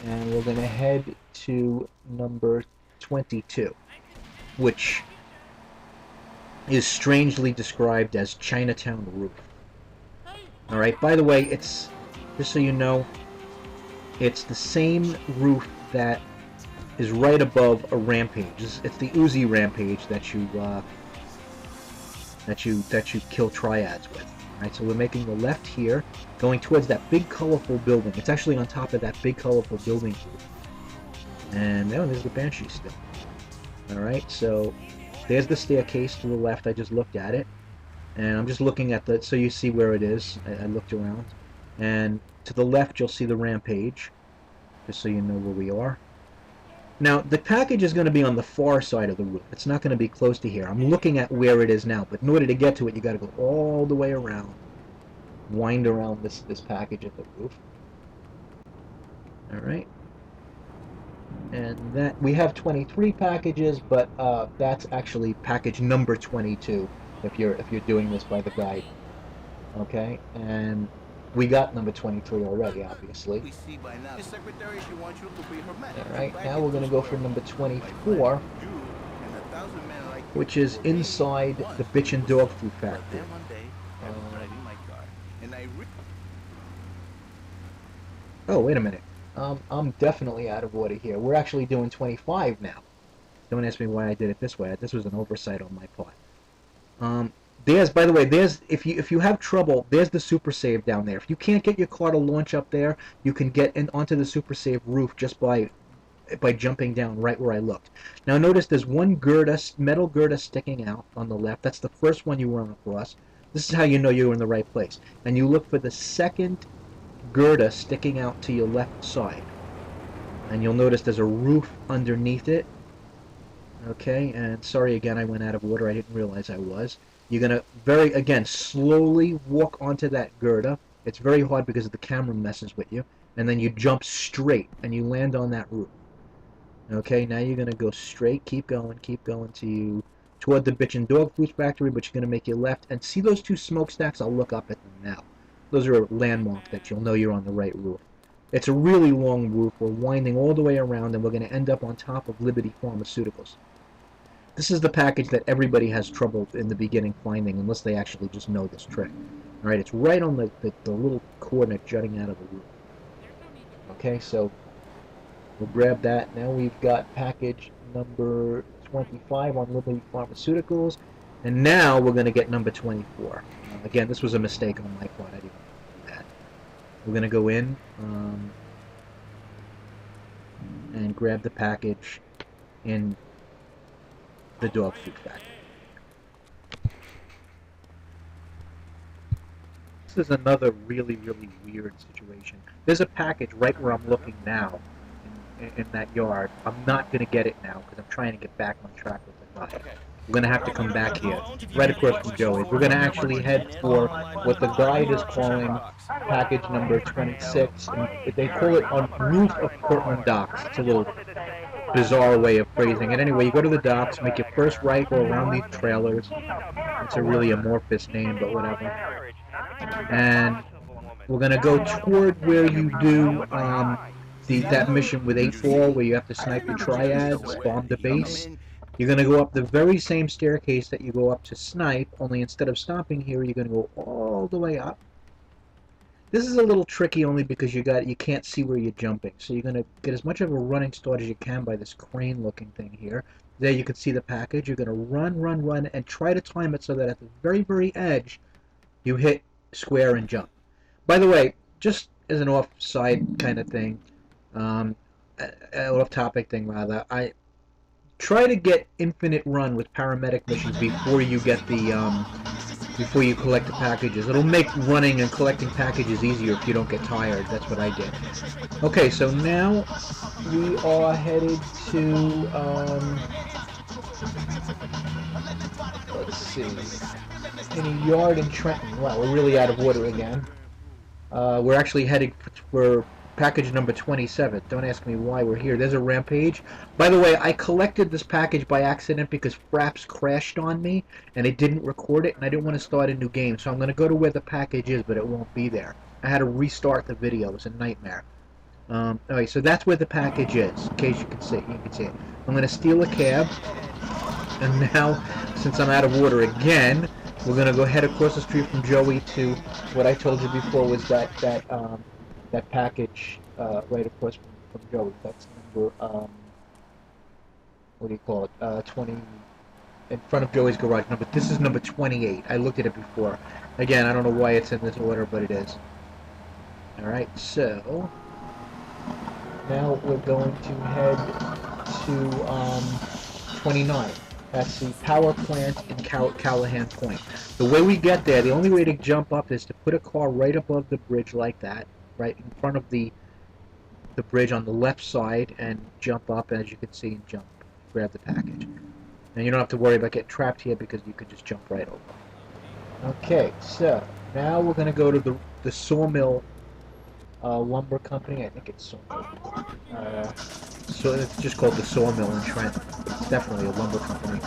and we're going to head to number 22, which is strangely described as Chinatown Roof. Alright, by the way, it's, just so you know, it's the same roof that is right above a rampage. It's the Uzi rampage that you kill triads with. Alright, so we're making the left here, going towards that big colorful building. It's actually on top of that big colorful building roof. And oh, there's the Banshee still. Alright, so there's the staircase to the left. I just looked at it. And I'm just looking at the, so you see where it is. I looked around. And to the left you'll see the rampage, just so you know where we are. Now, the package is going to be on the far side of the roof. It's not going to be close to here. I'm looking at where it is now, but in order to get to it, you got to go all the way around, wind around this package at the roof. All right. And that we have 23 packages, but that's actually package number 22 if you're doing this by the guide. Okay, and we got number 23 already, obviously. Alright, now we're going to go for number 24, which is inside the Bitch and Dog Food Factory. Oh, wait a minute. I'm definitely out of order here. We're actually doing 25 now. Don't ask me why I did it this way. This was an oversight on my part. There's, by the way, there's, if you have trouble, there's the super save down there. If you can't get your car to launch up there, you can get onto the super save roof just by jumping down right where I looked. Now notice there's one girder, metal girder sticking out on the left. That's the first one you run across. This is how you know you're in the right place. And you look for the second girder sticking out to your left side. And you'll notice there's a roof underneath it. Okay, and sorry again, I went out of order. I didn't realize I was. You're going to, again, slowly walk onto that girder. It's very hard because the camera messes with you. And then you jump straight, and you land on that roof. Okay, now you're going to go straight, keep going toward the Bitch and Dog Food Factory, but you're going to make your left. And see those two smokestacks? I'll look up at them now. Those are a landmark that you'll know you're on the right roof. It's a really long roof. We're winding all the way around, and we're going to end up on top of Liberty Pharmaceuticals. This is the package that everybody has trouble in the beginning finding unless they actually just know this trick. Alright, it's right on the little coordinate jutting out of the roof. Okay, so we'll grab that. Now we've got package number 25 on Liberty Pharmaceuticals. And now we're going to get number 24. Again, this was a mistake on my part. I didn't do that. We're going to go in and grab the package in the dog food factory. This is another really, really weird situation. There's a package right where I'm looking now in that yard. I'm not going to get it now because I'm trying to get back on track with the guy. We're going to have to come back here, right across from Joey's. We're going to actually head for what the guide is calling package number 26. And they call it on roof of Portland docks. It's a little bizarre way of phrasing it. Anyway, you go to the docks, make your first right, go around these trailers. It's a really amorphous name, but whatever. And we're going to go toward where you do that mission with 8-Ball, where you have to snipe the triads, bomb the base. You're going to go up the very same staircase that you go up to snipe, only instead of stopping here, you're going to go all the way up. This is a little tricky only because you can't see where you're jumping. So you're going to get as much of a running start as you can by this crane-looking thing here. There you can see the package. You're going to run, and try to time it so that at the very, very edge, you hit square and jump. By the way, just as an off-side kind of thing, off-topic thing rather, I try to get infinite run with paramedic missions before you get the before you collect the packages. It'll make running and collecting packages easier if you don't get tired. That's what I did. Okay, so now we are headed to let's see, in a yard in Trenton. Wow, we're really out of order again. We're actually heading for package number 27. Don't ask me why we're here. There's a rampage. By the way, I collected this package by accident because Fraps crashed on me and it didn't record it, and I didn't want to start a new game, so I'm going to go to where the package is, but it won't be there. I had to restart the video. It was a nightmare. Alright, so that's where the package is, in case you can see, it. I'm going to steal a cab, and now, since I'm out of order again, we're going to go head across the street from Joey to what I told you before was that package right across from Joey. That's number, what do you call it, 20, in front of Joey's garage number. This is number 28. I looked at it before. Again, I don't know why it's in this order, but it is. Alright, so now we're going to head to 29. That's the power plant in Callahan Point. The way we get there, the only way to jump up is to put a car right above the bridge like that, right in front of the bridge on the left side, and jump up, as you can see, and jump, grab the package. And you don't have to worry about getting trapped here because you can just jump right over. Okay, so now we're going to go to the Sawmill Lumber Company. I think it's Sawmill. So it's just called the Sawmill in Trent. It's definitely a lumber company.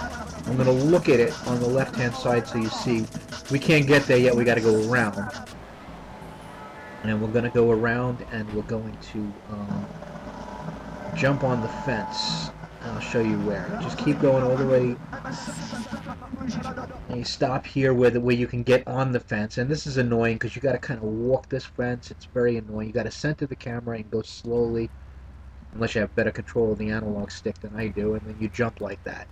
I'm going to look at it on the left-hand side so you see. We can't get there yet. We got to go around. And we're going to go around, and we're going to jump on the fence. I'll show you where. Just keep going all the way. And you stop here where you can get on the fence. And this is annoying because you got to kind of walk this fence. It's very annoying. You got to center the camera and go slowly, unless you have better control of the analog stick than I do. And then you jump like that.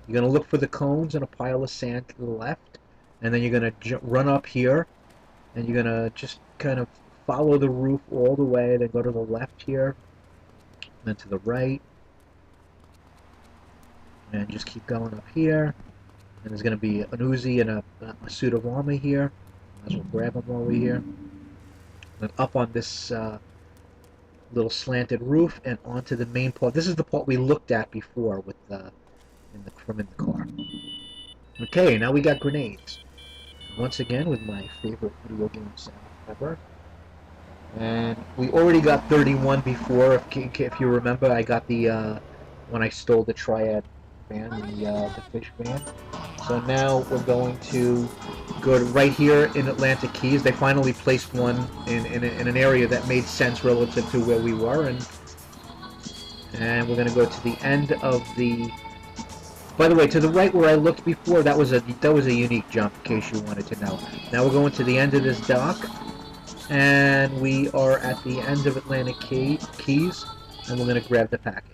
You're going to look for the cones and a pile of sand to the left. And then you're going to run up here. And you're going to just kind of follow the roof all the way. Then go to the left here. Then to the right. And just keep going up here. And there's going to be an Uzi and a suit of armor here. Might as well grab them while we're here. Then up on this little slanted roof and onto the main part. This is the part we looked at before with from in the car. Okay, now we got grenades. Once again with my favorite video game sound ever. And we already got 31 before. If you remember, I got the when I stole the Triad van, the fish van. So now we're going to go to right here in Atlantic Keys. They finally placed one in an area that made sense relative to where we were, and we're going to go to the end of the. By the way, to the right where I looked before, that was a unique jump, in case you wanted to know. Now we're going to the end of this dock, and we are at the end of Atlantic Keys, and we're going to grab the package.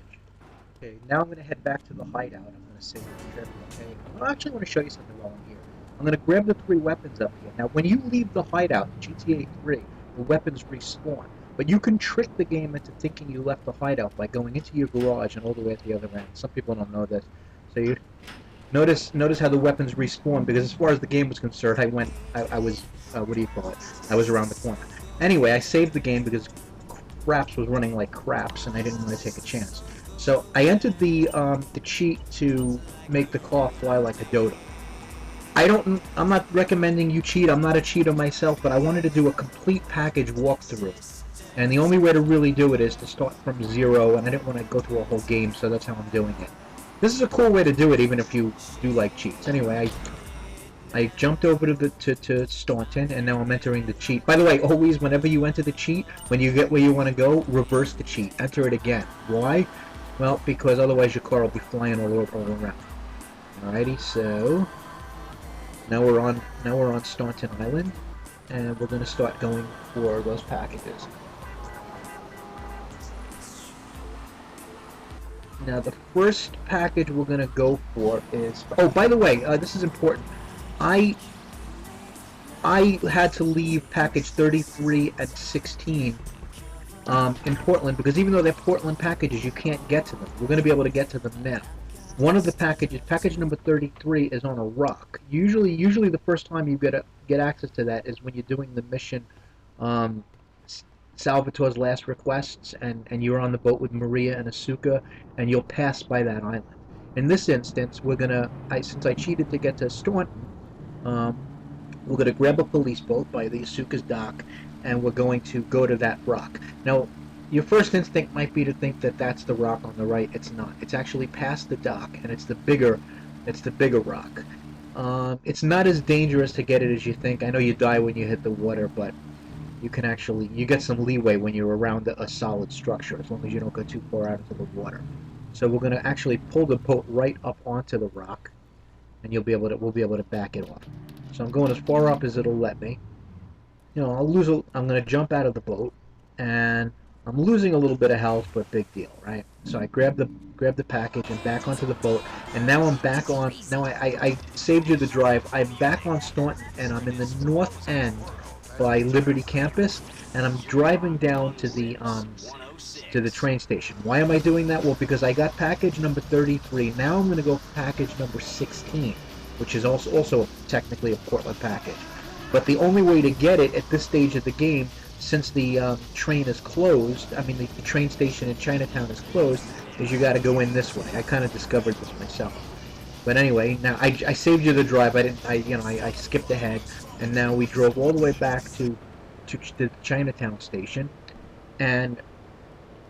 Okay, now I'm going to head back to the hideout. I'm going to save the trip, okay? I actually want to show you something while I'm here. I'm going to grab the 3 weapons up here. Now, when you leave the hideout in GTA 3, the weapons respawn. But you can trick the game into thinking you left the hideout by going into your garage and all the way at the other end. Some people don't know this. So you notice how the weapons respawn, because as far as the game was concerned, I was, what do you call it? I was around the corner. Anyway, I saved the game because Craps was running like craps, and I didn't want to take a chance. So I entered the cheat to make the car fly like a dodo. I'm not recommending you cheat. I'm not a cheater myself, but I wanted to do a complete package walkthrough. And the only way to really do it is to start from 0, and I didn't want to go through a whole game, so that's how I'm doing it. This is a cool way to do it, even if you do like cheats. Anyway, I jumped over to Staunton, and now I'm entering the cheat. By the way, always, whenever you enter the cheat, when you get where you want to go, reverse the cheat. Enter it again. Why? Well, because otherwise your car will be flying all around. Alrighty, so now we're on Staunton Island, and we're going to start going for those packages. Now the first package we're going to go for is... Oh, by the way, this is important. I had to leave package 33 and 16 in Portland, because even though they're Portland packages, you can't get to them. We're going to be able to get to them now. One of the packages, package number 33, is on a rock. Usually the first time you get access to that is when you're doing the mission, Salvatore's Last Requests, and you're on the boat with Maria and Asuka, and you'll pass by that island. In this instance, we're gonna, since I cheated to get to Staunton, we're gonna grab a police boat by the Asuka's dock, and we're going to go to that rock. Now, your first instinct might be to think that that's the rock on the right. It's not. It's actually past the dock, and it's the bigger rock. It's not as dangerous to get it as you think. I know you die when you hit the water, but you can actually, you get some leeway when you're around a solid structure, as long as you don't go too far out into the water. So we're going to actually pull the boat right up onto the rock, and we'll be able to back it off. So I'm going as far up as it'll let me. I'm going to jump out of the boat, and I'm losing a little bit of health, but big deal, right? So I grab the package and back onto the boat, and now I'm back on. Now I saved you the drive. I'm back on Staunton, and I'm in the north end by Liberty Campus, and I'm driving down to the train station. Why am I doing that? Well, because I got package number 33. Now I'm going to go for package number 16, which is also technically a Portland package. But the only way to get it at this stage of the game, since the train is closed, I mean the train station in Chinatown is closed, is you got to go in this way. I kind of discovered this myself. But anyway, now I saved you the drive. I skipped ahead, and now we drove all the way back to the Chinatown station, and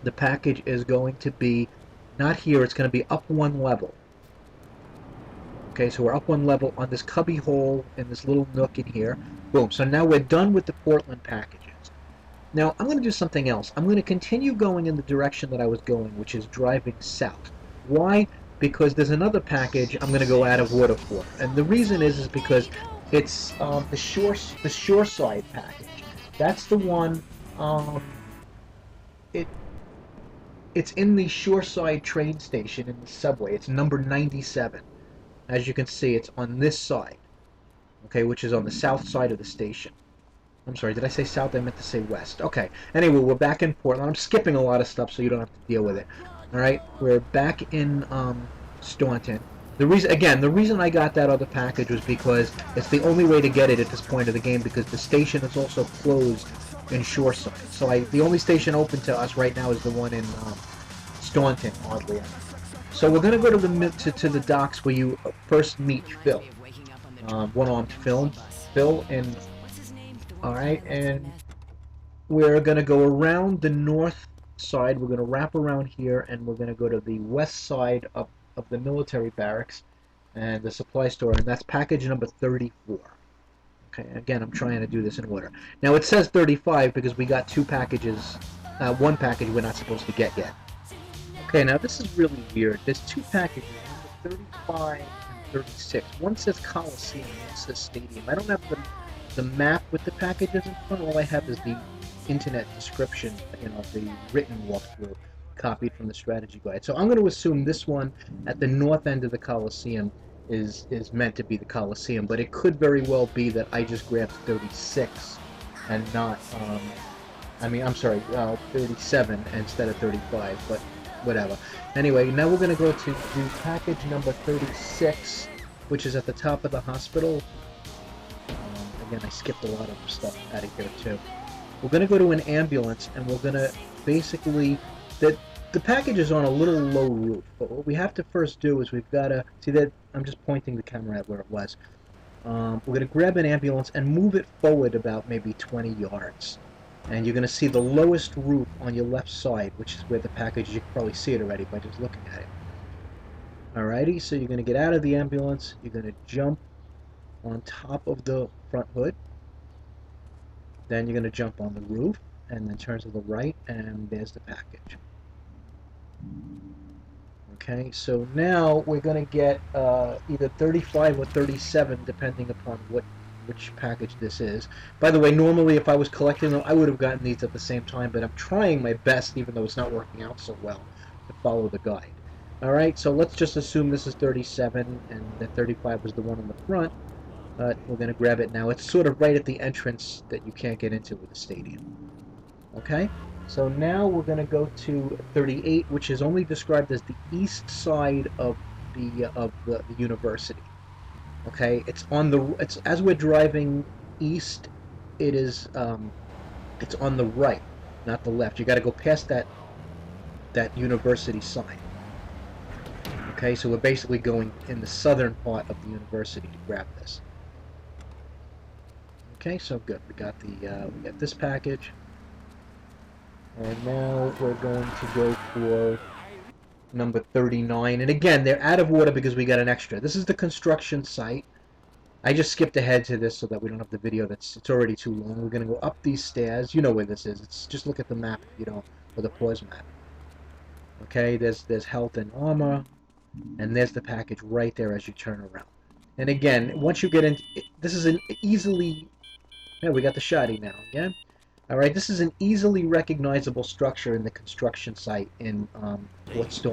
the package is going to be not here. It's going to be up one level. Okay, so we're up one level on this cubby hole in this little nook in here. Boom. So now we're done with the Portland packages. Now I'm going to do something else. I'm going to continue going in the direction that I was going, which is driving south. Why? Because there's another package I'm going to go out of water for, and the reason is because it's the shoreside package. That's the one. It's in the shoreside train station in the subway. It's number 97. As you can see, it's on this side, okay, which is on the south side of the station. I'm sorry, did I say south? I meant to say west. Okay, anyway, we're back in Portland. I'm skipping a lot of stuff so you don't have to deal with it. All right, we're back in Staunton. The reason I got that other package was because it's the only way to get it at this point of the game, because the station is also closed in Shoreside. So the only station open to us right now is the one in Staunton, oddly enough. So we're going to go to the docks where you first meet Phil, one-armed Phil, and all right, and we're going to go around the north side. We're going to wrap around here, and we're going to go to the west side of the military barracks and the supply store, and that's package number 34. Okay, again, I'm trying to do this in order. Now it says 35 because we got two packages, one package we're not supposed to get yet. Okay, now this is really weird. There's two packages, number 35 and 36. One says Coliseum, one says Stadium. I don't have the map with the packages in front. All I have is the internet description, the written walkthrough copied from the strategy guide. So I'm going to assume this one at the north end of the Coliseum is meant to be the Coliseum, but it could very well be that I just grabbed 36 and not, I'm sorry, 37 instead of 35, but whatever. Anyway, now we're going to go to do package number 36, which is at the top of the hospital. Again, I skipped a lot of stuff out of here too. We're going to go to an ambulance, and we're going to basically... The package is on a little low roof, but what we have to first do is we've got to... See that? I'm just pointing the camera at where it was. We're going to grab an ambulance and move it forward about maybe 20 yards. And you're going to see the lowest roof on your left side, which is where the package is. You can probably see it already by just looking at it. Alrighty, so you're going to get out of the ambulance. You're going to jump on top of the front hood. Then you're going to jump on the roof, and then turn to the right, and there's the package. Okay, so now we're going to get either 35 or 37, depending upon which package this is. By the way, normally if I was collecting them, I would have gotten these at the same time, but I'm trying my best, even though it's not working out so well, to follow the guide. Alright, so let's just assume this is 37, and that 35 was the one on the front. We're going to grab it now. It's sort of right at the entrance that you can't get into with the stadium. Okay? So now we're going to go to 38, which is only described as the east side of the university. Okay, it's as we're driving east, it's on the right, not the left. You got to go past that university sign. Okay, so we're basically going in the southern part of the university to grab this. Okay, so good. We got this package. And now we're going to go for number 39. And again, they're out of water because we got an extra. This is the construction site. I just skipped ahead to this so that we don't have the video it's already too long. We're gonna go up these stairs. You know where this is. It's just look at the map if you don't, or the pause map. Okay, there's health and armor, and there's the package right there as you turn around. And again, once you get in, this is an easily, yeah, we got the shoddy now again. All right, this is an easily recognizable structure in the construction site in Fort Storm.